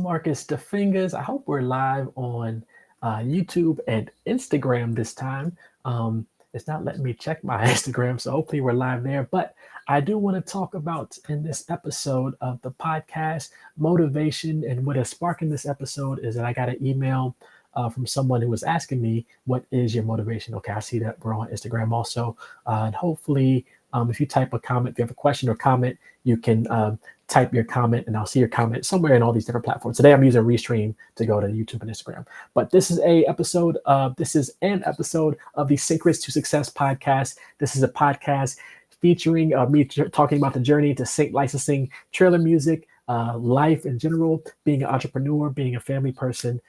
Marcus the Fingaz. I hope we're live on YouTube and Instagram this time. It's not letting me check my Instagram, so hopefully we're live there. But I do want to talk about in this episode of the podcast motivation, and what is sparking this episode is that I got an email from someone who was asking me, "What is your motivation?" Okay, I see that we're on Instagram also, and hopefully, if you type a comment, if you have a question or comment, you can type your comment and I'll see your comment somewhere in all these different platforms. Today I'm using Restream to go to YouTube and Instagram. But this is an episode of the Syncrets To Success podcast. This is a podcast featuring me talking about the journey to sync licensing, trailer music, life in general, being an entrepreneur, being a family person.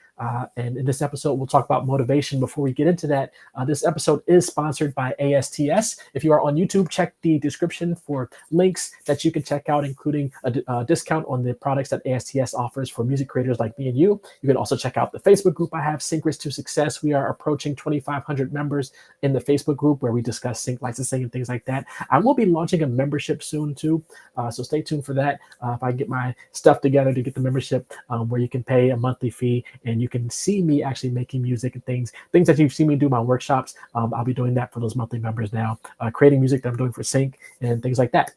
And in this episode, we'll talk about motivation. Before we get into that, this episode is sponsored by ASTS. If you are on YouTube, check the description for links that you can check out, including a discount on the products that ASTS offers for music creators like me and you. You can also check out the Facebook group I have, Syncrets To Success. We are approaching 2,500 members in the Facebook group where we discuss sync licensing and things like that. I will be launching a membership soon too, so stay tuned for that. If I get my stuff together to get the membership, where you can pay a monthly fee and you can see me actually making music and things that you've seen me do my workshops. I'll be doing that for those monthly members now, creating music that I'm doing for Sync and things like that.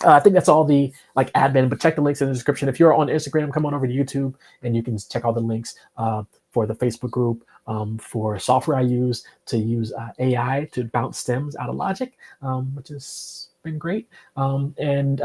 I think that's all the admin, but check the links in the description. If you're on Instagram, come on over to YouTube and you can check all the links for the Facebook group, for software I use to use AI to bounce stems out of Logic, which has been great, and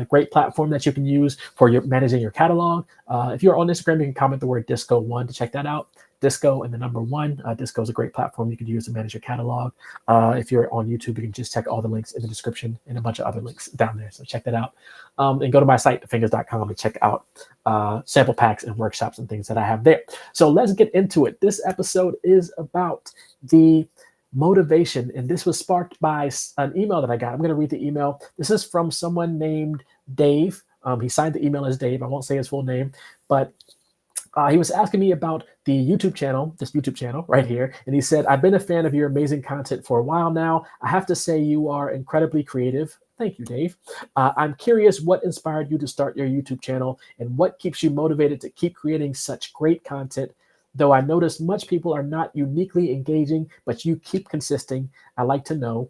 great platform that you can use for managing your catalog. If you're on Instagram, you can comment the word Disco1 to check that out. Disco and the number 1. Disco is a great platform you can use to manage your catalog. If you're on YouTube, you can just check all the links in the description and a bunch of other links down there. So check that out. And go to my site, thefingaz.com, and check out sample packs and workshops and things that I have there. So let's get into it. This episode is about the motivation, and this was sparked by an email that I got. I'm going to read the email. This is from someone named Dave. He signed the email as Dave. I won't say his full name, but he was asking me about the YouTube channel, this YouTube channel right here. And he said, "I've been a fan of your amazing content for a while now. I have to say you are incredibly creative." Thank you, Dave. "I'm curious what inspired you to start your YouTube channel and what keeps you motivated to keep creating such great content. Though I notice much people are not uniquely engaging, but you keep consisting. I'd like to know,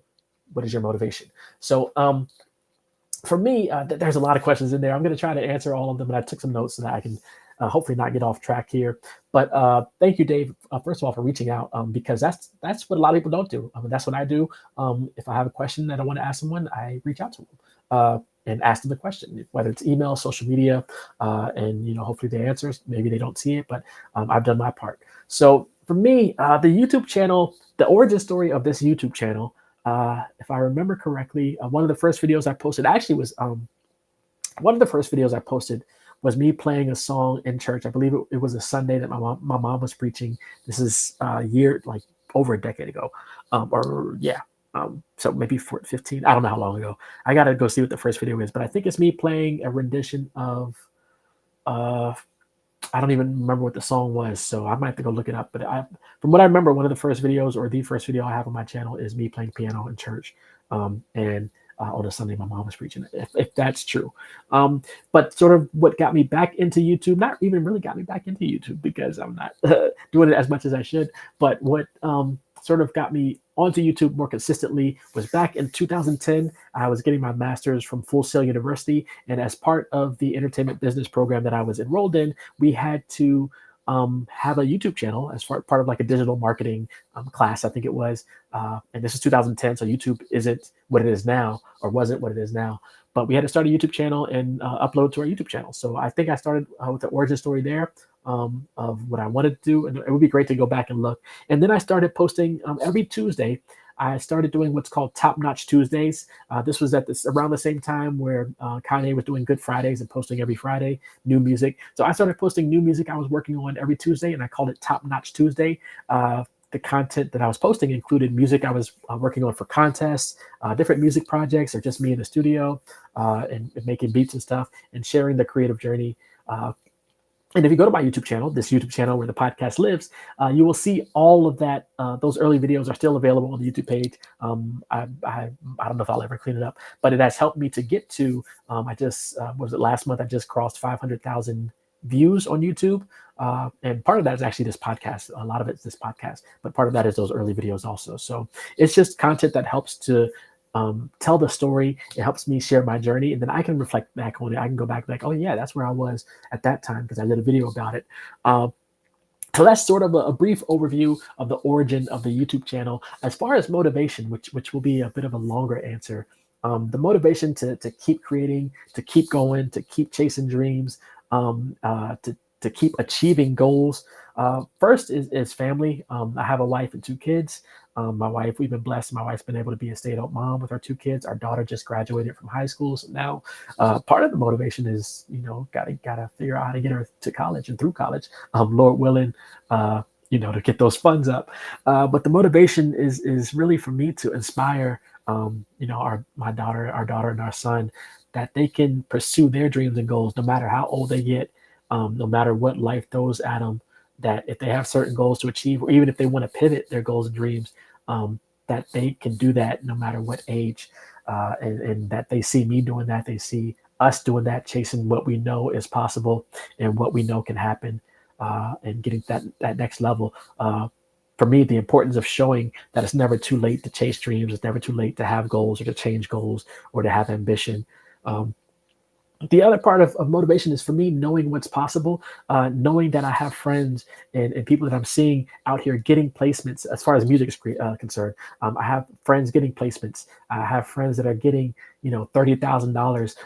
what is your motivation?" So for me, there's a lot of questions in there. I'm going to try to answer all of them, and I took some notes so that I can hopefully not get off track here. But thank you, Dave, first of all, for reaching out, because that's what a lot of people don't do. That's what I do. If I have a question that I want to ask someone, I reach out to them and ask them the question, whether it's email, social media, and hopefully they answer. Maybe they don't see it, but I've done my part. So for me, the YouTube channel, the origin story of this YouTube channel, if I remember correctly, one of the first videos I posted was me playing a song in church. I believe it was a Sunday that my mom was preaching. This is over a decade ago, so maybe 15. I don't know how long ago. I got to go see what the first video is, but I think it's me playing a rendition of. I don't even remember what the song was, so I might have to go look it up. But from what I remember, one of the first videos, or the first video I have on my channel, is me playing piano in church, and on a Sunday my mom was preaching, if that's true. But sort of what got me back into YouTube, not even really got me back into YouTube because I'm not doing it as much as I should, but what sort of got me onto YouTube more consistently was back in 2010. I was getting my master's from Full Sail University, and as part of the entertainment business program that I was enrolled in, we had to have a YouTube channel as part of a digital marketing class, I think it was. And this is 2010, so YouTube isn't what it is now, or wasn't what it is now. But we had to start a YouTube channel and upload to our YouTube channel. So I think I started with the origin story there of what I wanted to do. And it would be great to go back and look. And then I started posting every Tuesday. I started doing what's called Top Notch Tuesdays. This was around the same time where Kanye was doing Good Fridays and posting every Friday new music. So I started posting new music I was working on every Tuesday, and I called it Top Notch Tuesday. The content that I was posting included music I was working on for contests, different music projects, or just me in the studio and making beats and stuff, and sharing the creative journey. And if you go to my YouTube channel, this YouTube channel where the podcast lives, you will see all of that. Those early videos are still available on the YouTube page. I don't know if I'll ever clean it up, but it has helped me to get to, last month, I just crossed 500,000 views on YouTube. And part of that is actually this podcast. A lot of it's this podcast, but part of that is those early videos also. So it's just content that helps to tell the story. It helps me share my journey, and then I can reflect back on it. I can go back like, oh yeah, that's where I was at that time because I did a video about it. Uh, so that's sort of a brief overview of the origin of the YouTube channel. As far as motivation, which will be a bit of a longer answer, the motivation to keep creating, to keep going, to keep chasing dreams, to keep achieving goals. First is family. I have a wife and two kids. My wife, we've been blessed. My wife's been able to be a stay-at-home mom with our two kids. Our daughter just graduated from high school, so now part of the motivation is, gotta figure out how to get her to college and through college, Lord willing, to get those funds up. But the motivation is really for me to inspire, our daughter and our son, that they can pursue their dreams and goals no matter how old they get, no matter what life throws at them. That if they have certain goals to achieve, or even if they want to pivot their goals and dreams, that they can do that no matter what age, and that they see me doing that, they see us doing that, chasing what we know is possible and what we know can happen, and getting that next level. For me, the importance of showing that it's never too late to chase dreams, it's never too late to have goals or to change goals or to have ambition. Um, the other part of motivation is for me knowing what's possible, knowing that I have friends and people that I'm seeing out here getting placements as far as music is concerned. I have friends getting placements. I have friends that are getting, $30,000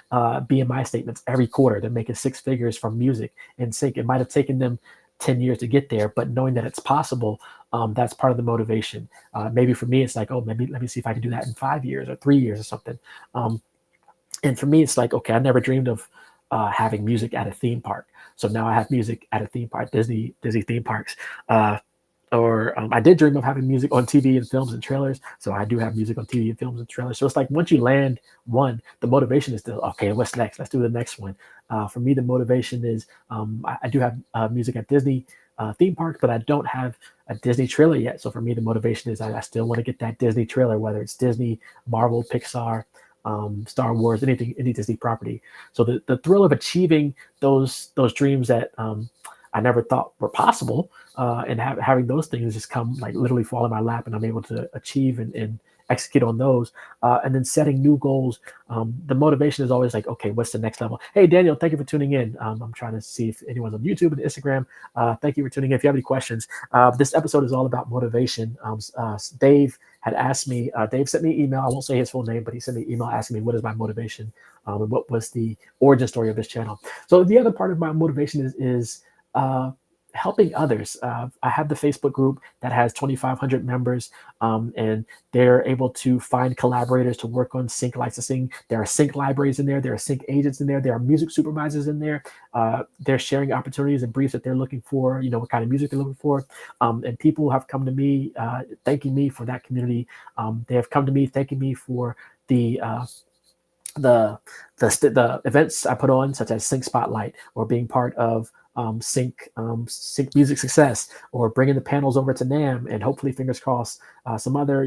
BMI statements every quarter. They're making six figures from music and sync. It might have taken them 10 years to get there, but knowing that it's possible, that's part of the motivation. Maybe for me, it's like, oh, maybe let me see if I can do that in 5 years or 3 years or something. And for me, it's like, okay, I never dreamed of having music at a theme park. So now I have music at a theme park, Disney theme parks. Or I did dream of having music on TV and films and trailers. So I do have music on TV and films and trailers. So it's like once you land one, the motivation is still, okay, what's next? Let's do the next one. For me, the motivation is I do have music at Disney theme parks, but I don't have a Disney trailer yet. So for me, the motivation is I still want to get that Disney trailer, whether it's Disney, Marvel, Pixar, Star Wars, any Disney property. So the thrill of achieving those dreams that I never thought were possible, and having those things just come, like, literally fall in my lap, and I'm able to achieve and execute on those, and then setting new goals. The motivation is always like, okay, what's the next level? Hey, Daniel, thank you for tuning in. I'm trying to see if anyone's on YouTube and Instagram. Thank you for tuning in. If you have any questions, this episode is all about motivation. Dave had asked me, Dave sent me an email. I won't say his full name, but he sent me an email asking me what is my motivation, and what was the origin story of this channel. So the other part of my motivation is helping others. I have the Facebook group that has 2,500 members, and they're able to find collaborators to work on sync licensing. There are sync libraries in there. There are sync agents in there. There are music supervisors in there. They're sharing opportunities and briefs that they're looking for, what kind of music they're looking for. And people have come to me thanking me for that community. They have come to me thanking me for the events I put on, such as Sync Spotlight, or being part of Sync Music Success, or bringing the panels over to NAM, and hopefully, fingers crossed, some other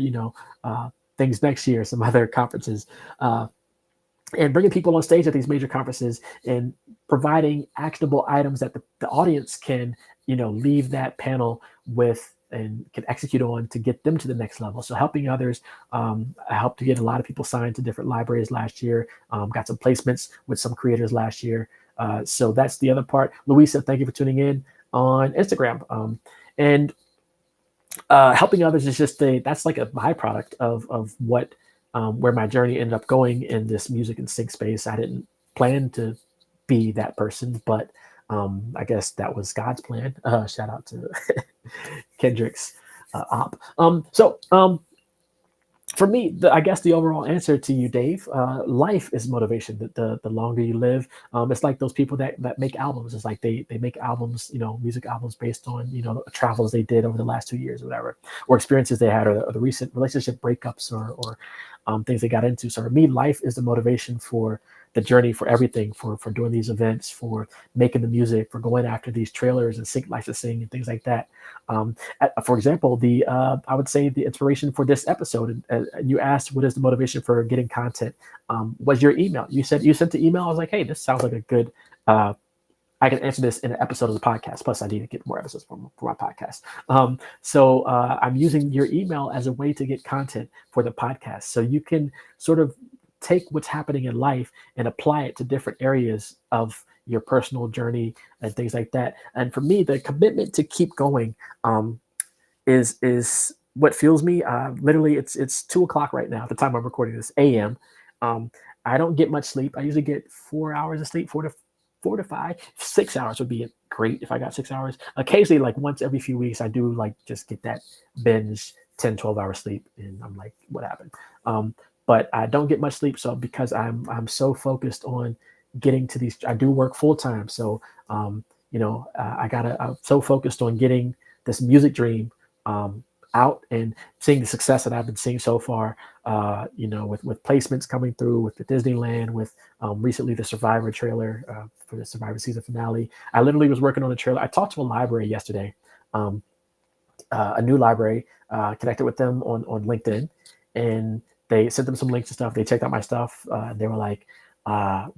things next year, some other conferences, and bringing people on stage at these major conferences and providing actionable items that the audience can leave that panel with and can execute on to get them to the next level. So helping others. I helped to get a lot of people signed to different libraries last year. Got some placements with some creators last year. So that's the other part. Louisa, thank you for tuning in on Instagram. And helping others is just that's like a byproduct of what where my journey ended up going in this music and sync space. I didn't plan to be that person, but I guess that was God's plan. Shout out to Kendrick's op. For me, I guess the overall answer to you, Dave, life is motivation. The longer you live, it's like those people that make albums. It's like they make albums, music albums based on travels they did over the last 2 years or whatever, or experiences they had, or the recent relationship breakups, or things they got into. So for me, life is the motivation for the journey, for everything, for doing these events, for making the music, for going after these trailers and sync licensing and things like that. For example, I would say the inspiration for this episode, you asked what is the motivation for getting content, was your email. You said you sent the email. I was like, hey, this sounds like a good I can answer this in an episode of the podcast. Plus, I need to get more episodes for my podcast. So I'm using your email as a way to get content for the podcast. So you can sort of take what's happening in life and apply it to different areas of your personal journey and things like that. And for me, the commitment to keep going is what fuels me. Literally, it's 2 o'clock right now at the time I'm recording this a.m. Um, I don't get much sleep. I usually get 4 hours of sleep, 4 to 5. 6 hours would be great if I got 6 hours. Occasionally, like once every few weeks, I do like just get that binge 10, 12 hour sleep, and I'm like, what happened? But I don't get much sleep. So because I'm so focused on getting to these, I do work full time. So I'm so focused on getting this music dream out and seeing the success that I've been seeing so far. With placements coming through with the Disneyland, with recently the Survivor trailer for the Survivor season finale. I literally was working on a trailer. I talked to a library yesterday, a new library, connected with them on LinkedIn, and they sent them some links and stuff. They checked out my stuff. They were like,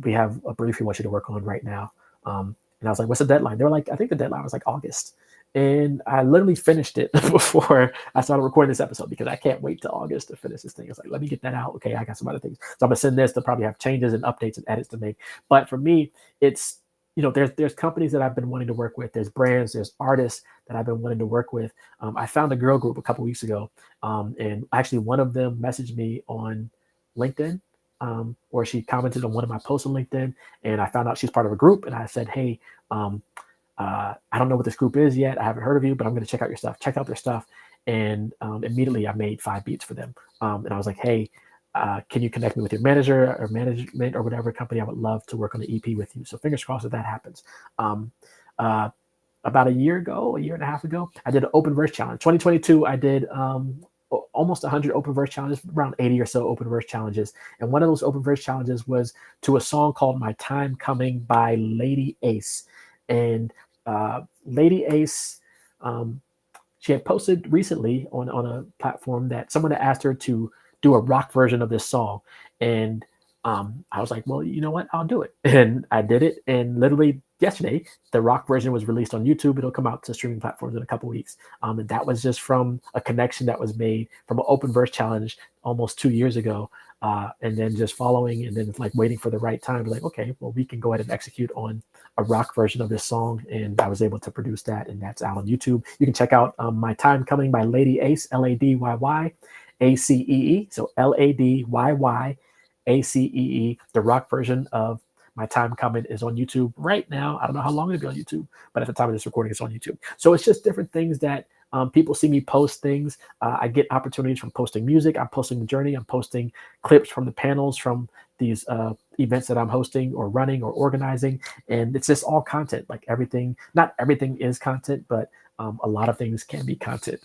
we have a brief we want you to work on right now. And I was like, what's the deadline? They were like, I think the deadline was like August. And I literally finished it before I started recording this episode because I can't wait till August to finish this thing. It's like, let me get that out. Okay, I got some other things. So I'm gonna send this. They'll probably have changes and updates and edits to make. But for me, it's there's companies that I've been wanting to work with. There's brands, there's artists that I've been wanting to work with. I found a girl group a couple weeks ago, and actually one of them messaged me on LinkedIn, or she commented on one of my posts on LinkedIn, and I found out she's part of a group. And I said, hey, I don't know what this group is yet. I haven't heard of you, but I'm going to check out your stuff. Check out their stuff, and immediately I made 5 beats for them. And I was like, hey, can you connect me with your manager or management or whatever company? I would love to work on the EP with you. So fingers crossed that happens. About a year and a half ago, I did an open verse challenge. 2022, I did almost 100 open verse challenges, around 80 or so open verse challenges. And one of those open verse challenges was to a song called My Time Coming by Lady Ace. And Lady Ace, she had posted recently on a platform that someone had asked her to do a rock version of this song. And I was like, well, you know what? I'll do it. And I did it. And literally yesterday, the rock version was released on YouTube. It'll come out to streaming platforms in a couple weeks. And that was just from a connection that was made from an open verse challenge almost 2 years ago. And then just following and then like waiting for the right time. Like, okay, well, we can go ahead and execute on a rock version of this song. And I was able to produce that. And that's out on YouTube. You can check out My Time Coming by Lady Ace, LADYYACEE. So LADYYACEE. The rock version of My Time Coming is on YouTube right now. I don't know how long it'll be on YouTube, but at the time of this recording, it's on YouTube. So it's just different things that people see me post things. I get opportunities from posting music. I'm posting the journey. I'm posting clips from the panels from these events that I'm hosting or running or organizing. And it's just all content, like everything. Not everything is content, but a lot of things can be content.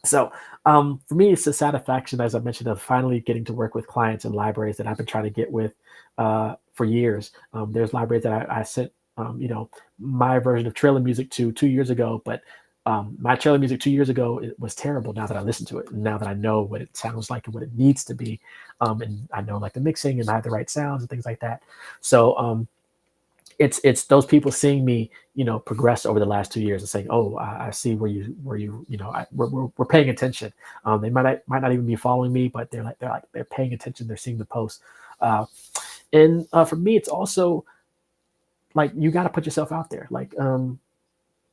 So for me, it's the satisfaction, as I mentioned, of finally getting to work with clients and libraries that I've been trying to get with for years. There's libraries that I sent, my version of trailer music to 2 years ago, but my trailer music 2 years ago, it was terrible. Now that I listen to it, and now that I know what it sounds like and what it needs to be, and I know like the mixing and I have the right sounds and things like that. So it's those people seeing me, progress over the last 2 years and saying, "Oh, I see where you, we're paying attention." They might not even be following me, but they're paying attention. They're seeing the post, and for me, it's also like you got to put yourself out there. Like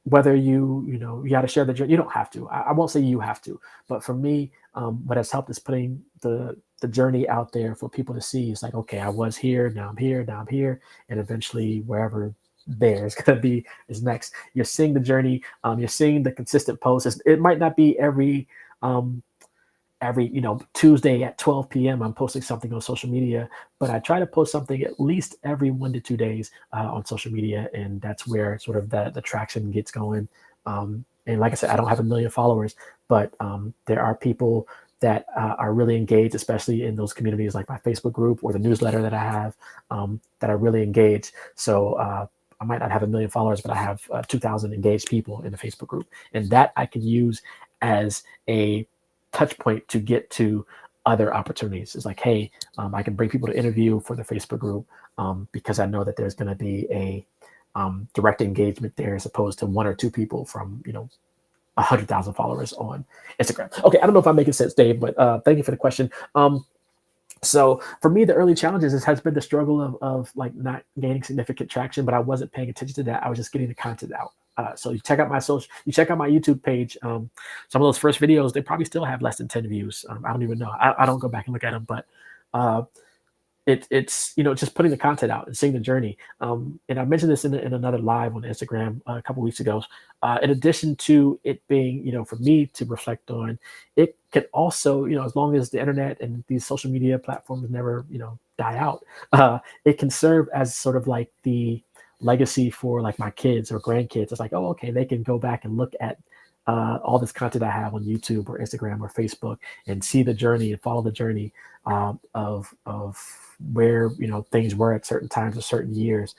whether you got to share the journey. You don't have to. I won't say you have to, but for me, what has helped is putting the journey out there for people to see. It's like, okay, I was here, now I'm here, and eventually wherever there is going to be is next. You're seeing the journey. You're seeing the consistent posts. It might not be every Tuesday at 12 p.m. I'm posting something on social media, but I try to post something at least every 1 to 2 days on social media, and that's where sort of the traction gets going. And like I said, I don't have a million followers, but there are people that are really engaged, especially in those communities like my Facebook group or the newsletter that I have, that are really engaged. So I might not have a million followers, but I have 2,000 engaged people in the Facebook group, and that I can use as a touch point to get to other opportunities. It's like, hey, I can bring people to interview for the Facebook group because I know that there's going to be direct engagement there as opposed to one or two people from 100,000 followers on Instagram. Okay, I don't know if I'm making sense, Dave, but thank you for the question. So for me, the early challenges has been the struggle of like not gaining significant traction, but I wasn't paying attention to that. I was just getting the content out. So you check out my YouTube page. Some of those first videos, they probably still have less than 10 views. I don't even know. I don't go back and look at them, but uh, it's just putting the content out and seeing the journey. And I mentioned this in another live on Instagram a couple weeks ago. In addition to it being for me to reflect on, it can also as long as the internet and these social media platforms never die out, it can serve as sort of like the legacy for like my kids or grandkids. It's like, oh, okay, they can go back and look at all this content I have on YouTube or Instagram or Facebook and see the journey and follow the journey of where things were at certain times or certain years,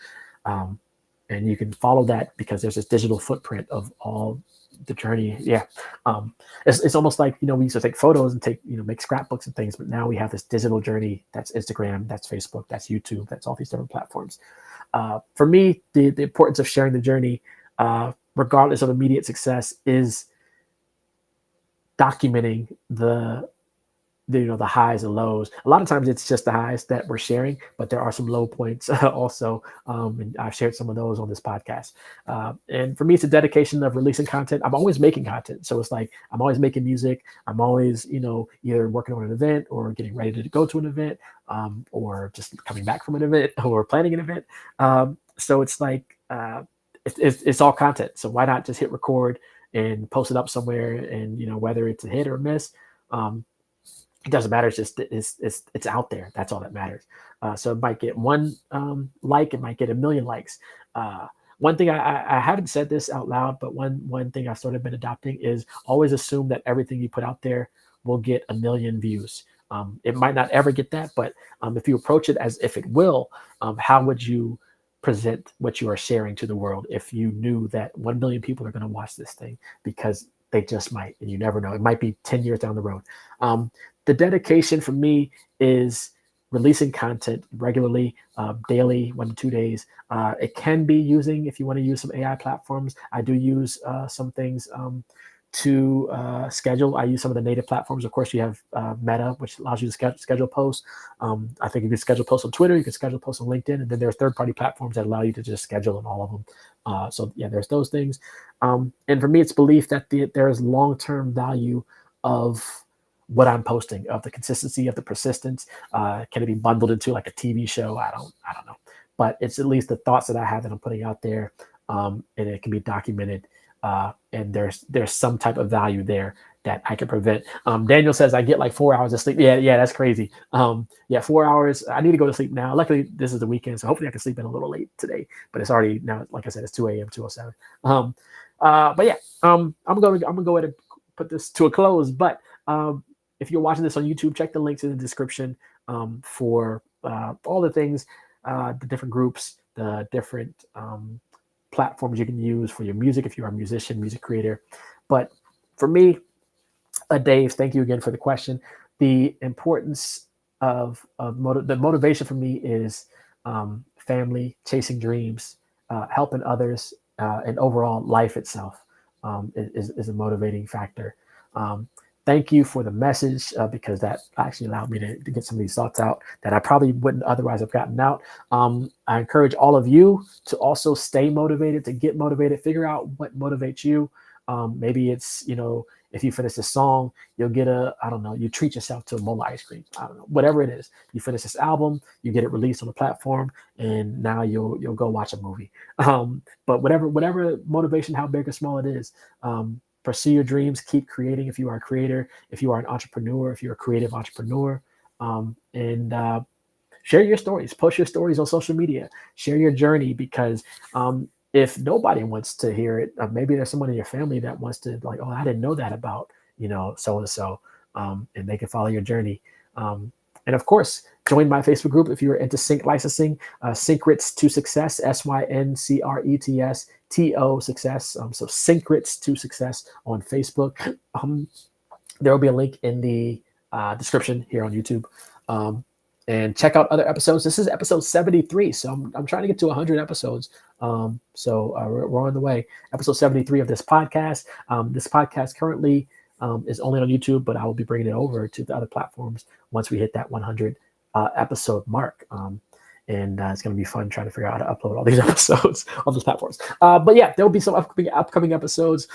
and you can follow that because there's this digital footprint of all the journey. Yeah, it's almost like we used to take photos and make scrapbooks and things, but now we have this digital journey. That's Instagram, that's Facebook, that's YouTube, that's all these different platforms. For me, the importance of sharing the journey, regardless of immediate success, is documenting the highs and lows. A lot of times it's just the highs that we're sharing, but there are some low points also. And I've shared some of those on this podcast. And for me, it's a dedication of releasing content. I'm always making content. So it's like, I'm always making music. I'm always, either working on an event or getting ready to go to an event, or just coming back from an event or planning an event. So it's like, it's all content. So why not just hit record and post it up somewhere? And, whether it's a hit or a miss, it doesn't matter. It's just it's out there. That's all that matters. So it might get one like, it might get a million likes. One thing I haven't said this out loud, but one thing I've sort of been adopting is always assume that everything you put out there will get a million views. It might not ever get that, but if you approach it as if it will, how would you present what you are sharing to the world if you knew that 1 million people are going to watch this thing? Because they just might, and you never know. It might be 10 years down the road. The dedication for me is releasing content regularly, daily, 1 to 2 days. It can be if you want to use some AI platforms. I do use some things to schedule. I use some of the native platforms. Of course, you have Meta, which allows you to schedule posts. I think you can schedule posts on Twitter. You can schedule posts on LinkedIn. And then there's third-party platforms that allow you to just schedule on all of them. So yeah, there's those things. And for me, it's belief that there is long-term value of what I'm posting, of the consistency, of the persistence. Can it be bundled into like a TV show? I don't know, but it's at least the thoughts that I have that I'm putting out there, and it can be documented. And there's some type of value there that I can prevent. Daniel says I get like 4 hours of sleep. Yeah, that's crazy. 4 hours. I need to go to sleep now. Luckily, this is the weekend, so hopefully I can sleep in a little late today. But it's already now, like I said, it's 2 a.m. 2:07. But yeah, I'm gonna go ahead and put this to a close. But if you're watching this on YouTube, check the links in the description for all the things, the different groups, the different platforms you can use for your music if you're a musician, music creator. But for me, Dave, thank you again for the question. The importance of the motivation for me is family, chasing dreams, helping others, and overall life itself is a motivating factor. Thank you for the message, because that actually allowed me to get some of these thoughts out that I probably wouldn't otherwise have gotten out. I encourage all of you to also stay motivated, to get motivated, figure out what motivates you. Maybe it's, if you finish a song, you'll get you treat yourself to a bowl of ice cream. I don't know, whatever it is. You finish this album, you get it released on the platform, and now you'll go watch a movie. But whatever motivation, how big or small it is, pursue your dreams, keep creating if you are a creator, if you are an entrepreneur, if you're a creative entrepreneur, and share your stories, post your stories on social media, share your journey, because if nobody wants to hear it, maybe there's someone in your family that wants to, like, oh, I didn't know that about, so-and-so, and they can follow your journey. And of course, join my Facebook group if you're into sync licensing, Syncrets To Success, Syncrets To Success. So Syncrets To Success on Facebook. There will be a link in the description here on YouTube. and check out other episodes. This is episode 73, so I'm trying to get to 100 episodes. We're on the way. Episode 73 of this podcast. This podcast currently is only on YouTube, but I will be bringing it over to the other platforms once we hit that 100 episode mark. And it's going to be fun trying to figure out how to upload all these episodes on those platforms. But yeah, there will be some upcoming episodes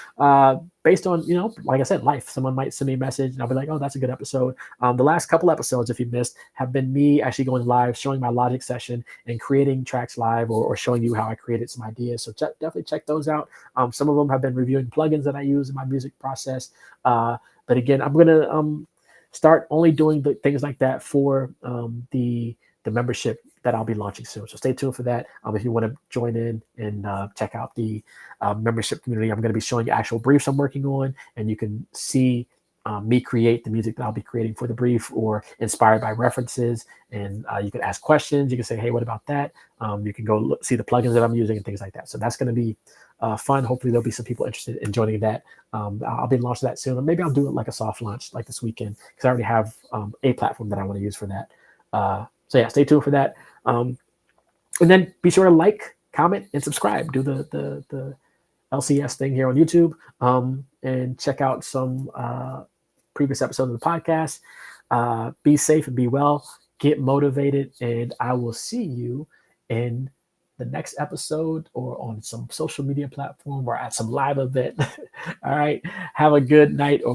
based on, like I said, life. Someone might send me a message and I'll be like, oh, that's a good episode. The last couple episodes, if you missed, have been me actually going live, showing my Logic session and creating tracks live, or showing you how I created some ideas. So definitely check those out. Some of them have been reviewing plugins that I use in my music process. But again, I'm going to start only doing the things like that for the membership that I'll be launching soon. So stay tuned for that. If you want to join in and check out the membership community, I'm going to be showing you actual briefs I'm working on, and you can see me create the music that I'll be creating for the brief, or inspired by references. And you can ask questions. You can say, hey, what about that? You can go see the plugins that I'm using and things like that. So that's going to be fun. Hopefully there'll be some people interested in joining that. I'll be launching that soon. Or maybe I'll do it like a soft launch like this weekend, because I already have a platform that I want to use for that. So yeah, stay tuned for that. And then be sure to like, comment, and subscribe. Do the LCS thing here on YouTube, and check out some previous episodes of the podcast. Be safe and be well. Get motivated, and I will see you in the next episode, or on some social media platform, or at some live event. All right. Have a good night or